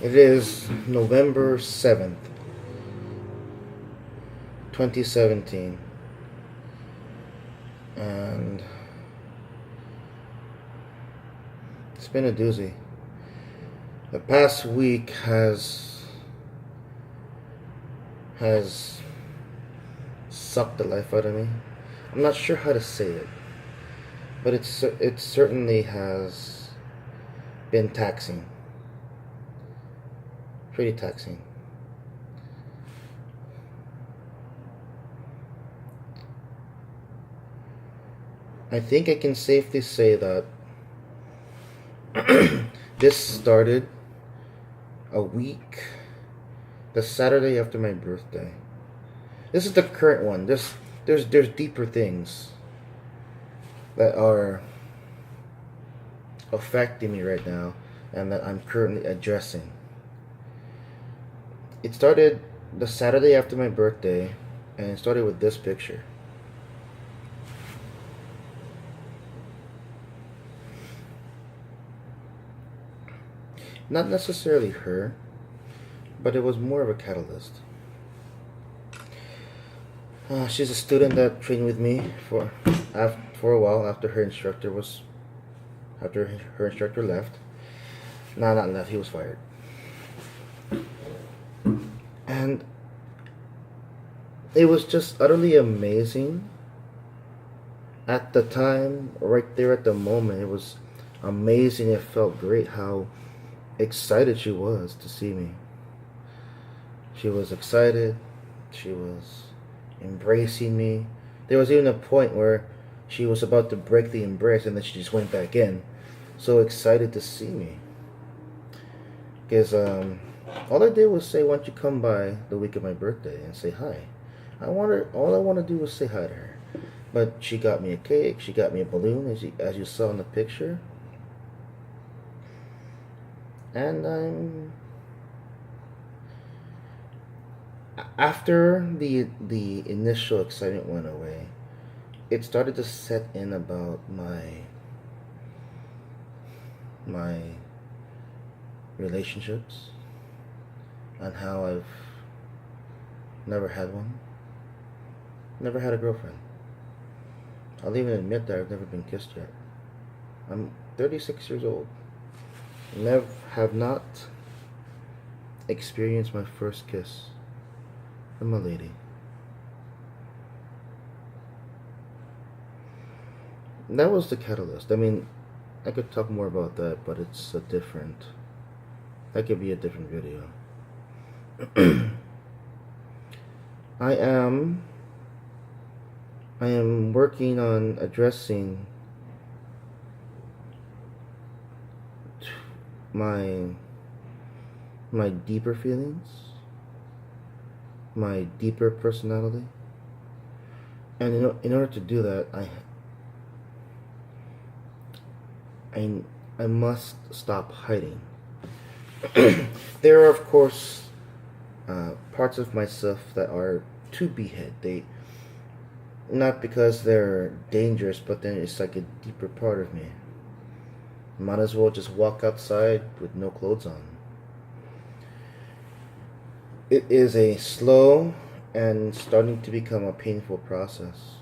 It is November 7th, 2017, and it's been a doozy. The past week has sucked the life out of me. I'm not sure how to say it, but it certainly has been taxing. Pretty taxing. I think I can safely say that this started a week, the Saturday after my birthday. This is the current one. There's deeper things that are affecting me right now and that I'm currently addressing. It started the Saturday after my birthday, and it started with this picture. Not necessarily her, but it was more of a catalyst. She's a student that trained with me for a while after her instructor left. No, not left. He was fired. And it was just utterly amazing. At the time, right there at the moment, it was amazing. It felt great how excited she was to see me. She was excited. She was embracing me. There was even a point where she was about to break the embrace and then she just went back in. So excited to see me. Because all I did was say, "Why don't you come by the week of my birthday and say hi?" All I want to do was say hi to her. But she got me a cake. She got me a balloon, as you saw in the picture. And after the initial excitement went away, it started to set in about my relationships and how I've never had one. Never had a girlfriend. I'll even admit that I've never been kissed yet. I'm 36 years old. Have not experienced my first kiss from a lady. That was the catalyst. I mean, I could talk more about that, but that could be a different video. I am working on addressing my deeper feelings, my deeper personality, and in order to do that, I must stop hiding. There are, of course, parts of myself that are to be hid. They not because they're dangerous, but then it's like a deeper part of me. Might as well just walk outside with no clothes on. It is a slow and starting to become a painful process.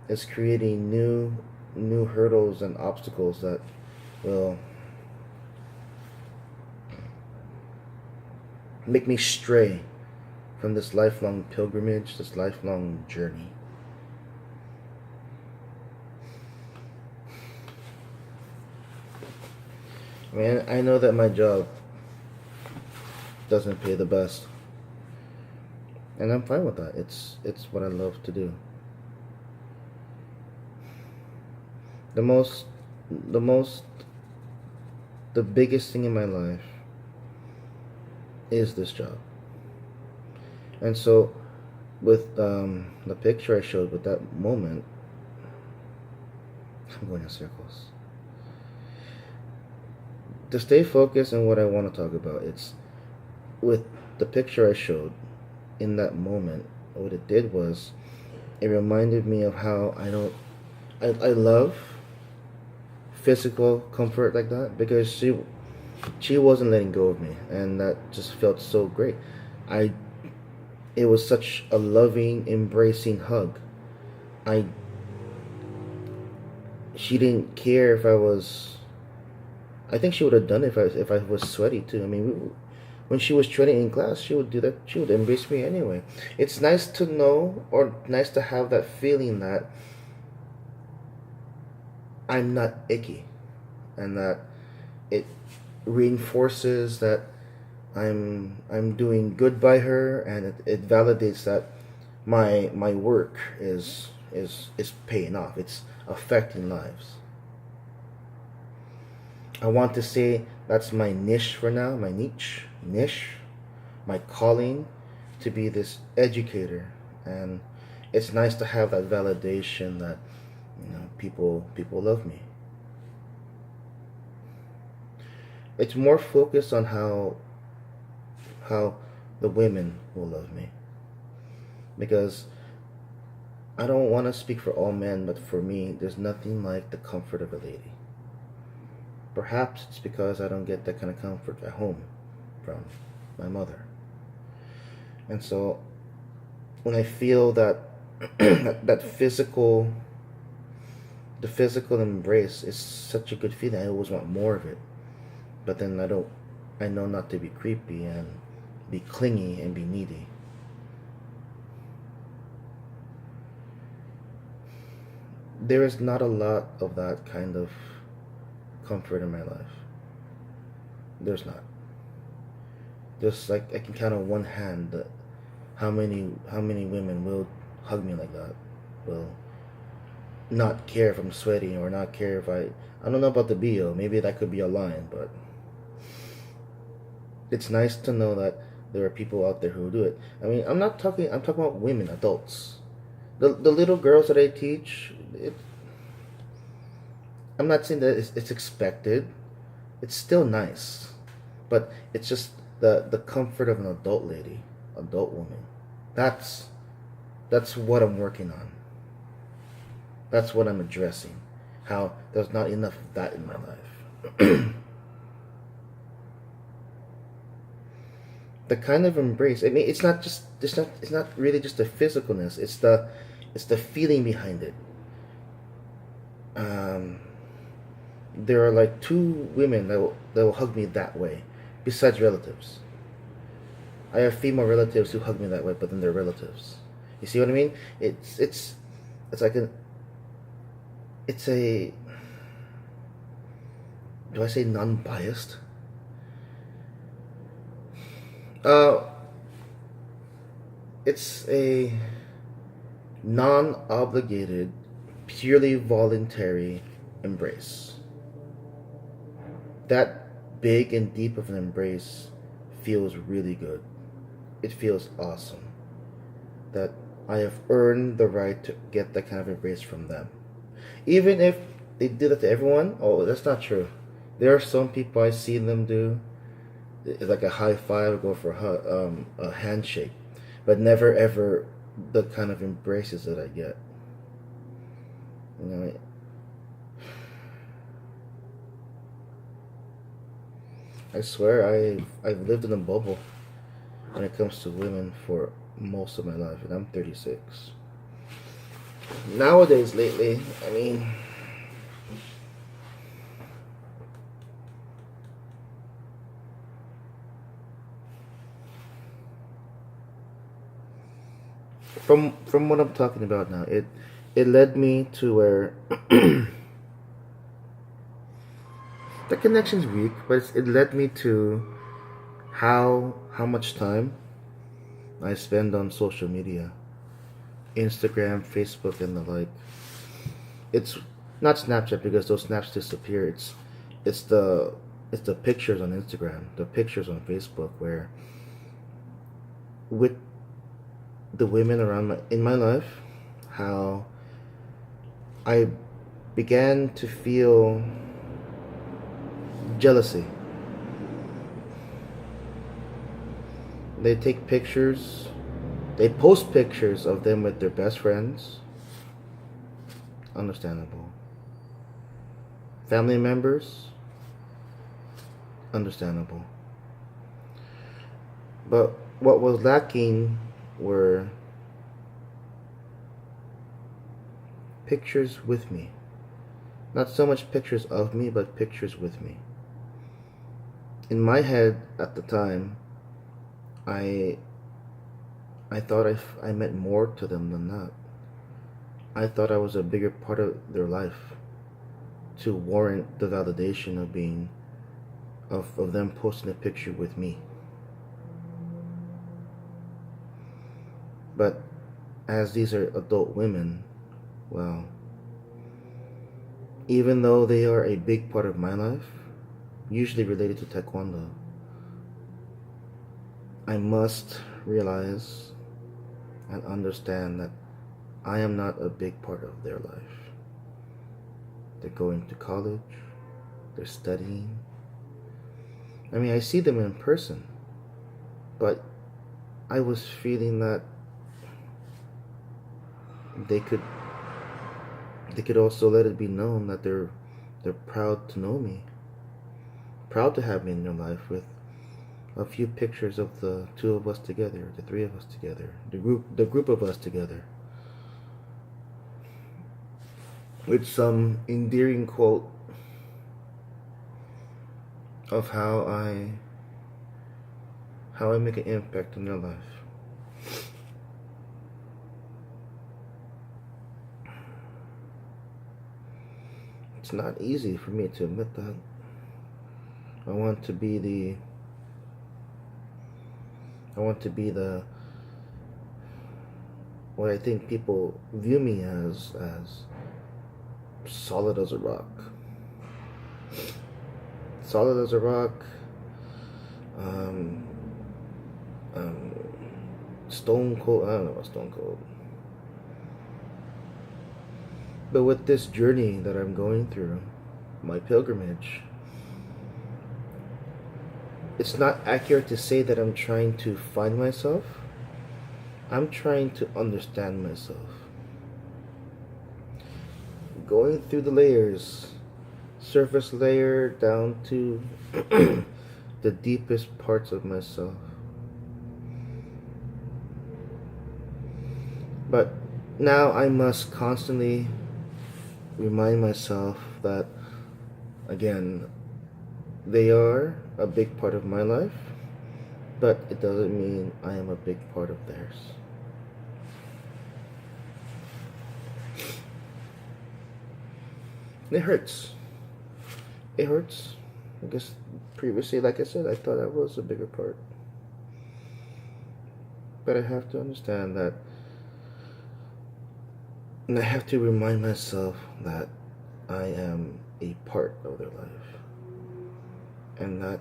It's creating new hurdles and obstacles that will make me stray from this lifelong pilgrimage, this lifelong journey. I mean, I know that my job doesn't pay the best, and I'm fine with that. It's what I love to do. The most, the most, the biggest thing in my life is this job. And so, with the picture I showed with that moment, I'm going in circles. To stay focused on what I want to talk about, it's with the picture I showed in that moment. What it did was, it reminded me of how I love physical comfort like that, because She wasn't letting go of me, and that just felt so great. I It was such a loving, embracing hug. I She didn't care if I was. I think she would have done it if I was sweaty too. I mean, when she was training in class, she would do that. She would embrace me anyway. It's nice to know, or nice to have that feeling that I'm not icky, and that it reinforces that I'm doing good by her, and it validates that my work is paying off. It's affecting lives. I want to say that's my niche for now, my niche, my calling, to be this educator, and it's nice to have that validation that people love me. It's more focused on how the women will love me, because I don't want to speak for all men, but for me, there's nothing like the comfort of a lady. Perhaps it's because I don't get that kind of comfort at home from my mother. And so when I feel that that the physical embrace is such a good feeling, I always want more of it. But then I know not to be creepy and be clingy and be needy. There is not a lot of that kind of comfort in my life. There's not. Just like I can count on one hand how many women will hug me like that. Will not care if I'm sweaty, or not care if I don't know about the BO. Maybe that could be a line, but it's nice to know that there are people out there who do it. I mean, I'm talking about women, adults. The little girls that I teach, I'm not saying that it's expected. It's still nice, but it's just the comfort of an adult lady, adult woman. That's that's what I'm working on. That's what I'm addressing. How there's not enough of that in my life. The kind of embrace. I mean, it's not really just the physicalness. It's the feeling behind it. Um, there are like two women that will hug me that way, besides relatives. I have female relatives who hug me that way, but then they're relatives. You see what I mean? It's like it's a do I say non-biased? Uh, it's a non-obligated, purely voluntary embrace. That big and deep of an embrace feels really good. It feels awesome that I have earned the right to get that kind of embrace from them. Even if they do that to everyone, oh, that's not true. There are some people I see them do, like a high five or go for a handshake, but never ever the kind of embraces that I get. You know, I swear I've lived in a bubble when it comes to women for most of my life, and I'm 36. Nowadays, lately, I mean, from what I'm talking about now, it led me to where the connection's weak, but it led me to how much time I spend on social media, Instagram, Facebook, and the like. It's not Snapchat because those snaps disappear. It's the it's the pictures on Instagram, the pictures on Facebook, where with the women around in my life, how I began to feel jealousy. They take pictures, they post pictures of them with their best friends. Understandable. Family members, understandable. But what was lacking were pictures with me. Not so much pictures of me, but pictures with me. In my head at the time, I I thought I meant more to them than that. I thought I was a bigger part of their life to warrant the validation of being of them posting a picture with me. But as these are adult women, well, even though they are a big part of my life, usually related to Taekwondo, I must realize and understand that I am not a big part of their life. They're going to college, they're studying. I mean, I see them in person, but I was feeling that they could also let it be known that they're proud to know me, proud to have me in their life with a few pictures of the two of us together, the three of us together, the group of us together, with some endearing quote of how I make an impact in their life. It's not easy for me to admit that. I want to be the what I think people view me as solid as a rock. Solid as a rock, um, um, stone cold. I don't know about stone cold. But with this journey that I'm going through, my pilgrimage, it's not accurate to say that I'm trying to find myself. I'm trying to understand myself. Going through the layers, surface layer down to the deepest parts of myself. But now I must constantly remind myself that, again, they are a big part of my life, but it doesn't mean I am a big part of theirs. It hurts. It hurts. I guess previously, like I said, I thought I was a bigger part. But I have to understand that, and I have to remind myself that I am a part of their life. And that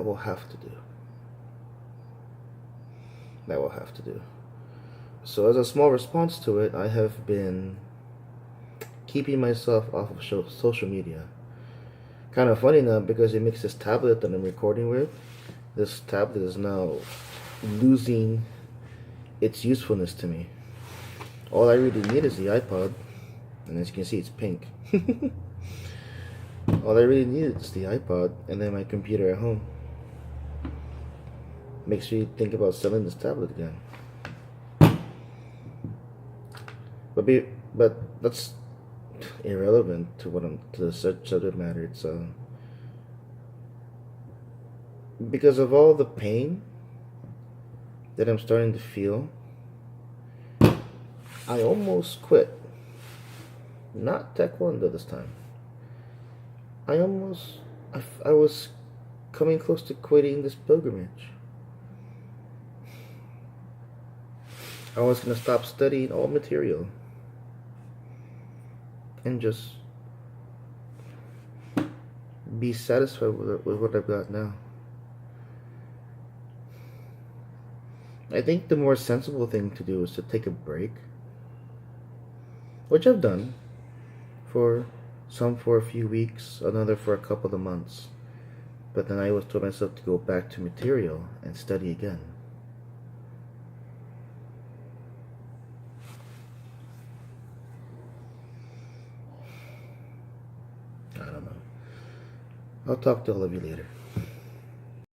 will have to do. That will have to do. So as a small response to it, I have been keeping myself off of social media. Kind of funny now because it makes this tablet that I'm recording with, this tablet is now losing its usefulness to me. All I really need is the iPod, and as you can see, it's pink. All I really need is the iPod and then my computer at home. Makes me think about selling this tablet again. But that's irrelevant to the subject matter. It's because of all the pain that I'm starting to feel, I almost quit. Not Taekwondo this time. I was coming close to quitting this pilgrimage. I was going to stop studying all material and just be satisfied with what I've got now. I think the more sensible thing to do is to take a break, which I've done for a few weeks, another for a couple of months. But then I always told myself to go back to material and study again. I don't know. I'll talk to all of you later.